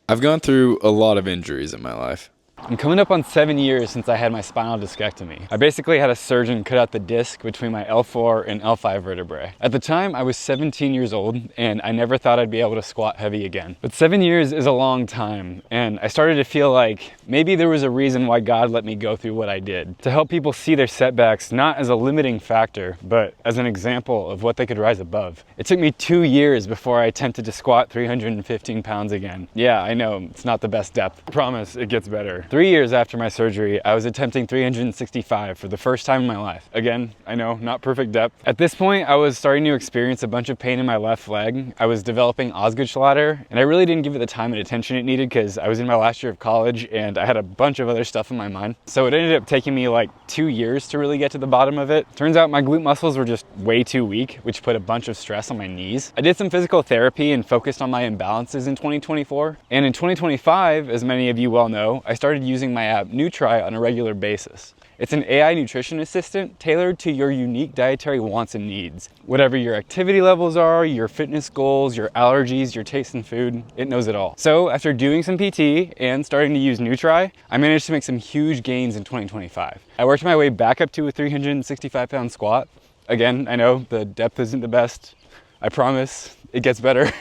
I've gone through a lot of injuries in my life. I'm coming up on 7 years since I had my spinal discectomy. I basically had a surgeon cut out the disc between my L4 and L5 vertebrae. At the time, I was 17 years old and I never thought I'd be able to squat heavy again. But 7 years is a long time, and I started to feel like maybe there was a reason why God let me go through what I did. To help people see their setbacks not as a limiting factor, but as an example of what they could rise above. It took me 2 years before I attempted to squat 315 pounds again. Yeah, I know, it's not the best depth. I promise, it gets better. 3 years after my surgery, I was attempting 365 for the first time in my life. Again, I know, not perfect depth. At this point, I was starting to experience a bunch of pain in my left leg. I was developing Osgood-Schlatter, and I really didn't give it the time and attention it needed because I was in my last year of college and I had a bunch of other stuff in my mind. So it ended up taking me like 2 years to really get to the bottom of it. Turns out my glute muscles were just way too weak, which put a bunch of stress on my knees. I did some physical therapy and focused on my imbalances in 2024. And in 2025, as many of you well know, I started using my app Nutri on a regular basis. It's an AI nutrition assistant tailored to your unique dietary wants and needs. Whatever your activity levels are, your fitness goals, your allergies, your taste in food, it knows it all. So after doing some PT and starting to use Nutri, I managed to make some huge gains in 2025. I worked my way back up to a 365-pound squat. Again, I know the depth isn't the best. I promise it gets better.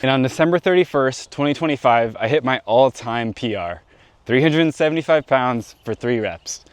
And on December 31st, 2025, I hit my all-time PR. 375 pounds for 3 reps.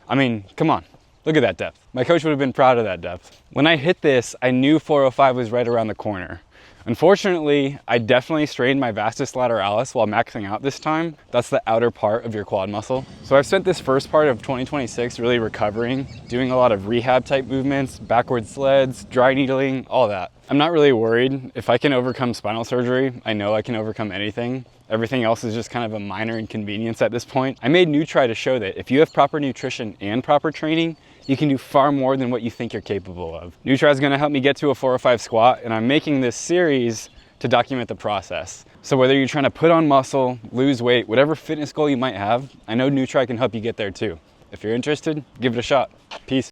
I mean, come on, look at that depth. My coach would have been proud of that depth. When I hit this, I knew 405 was right around the corner. Unfortunately, I definitely strained my vastus lateralis while maxing out this time. That's the outer part of your quad muscle. So I've spent this first part of 2026 really recovering, doing a lot of rehab type movements, backward sleds, dry needling, all that. I'm not really worried. If I can overcome spinal surgery, I know I can overcome anything. Everything else is just kind of a minor inconvenience at this point. I made Nutri to show that if you have proper nutrition and proper training, you can do far more than what you think you're capable of. Nutri is gonna help me get to a 405 squat, and I'm making this series to document the process. So whether you're trying to put on muscle, lose weight, whatever fitness goal you might have, I know Nutri can help you get there too. If you're interested, give it a shot. Peace.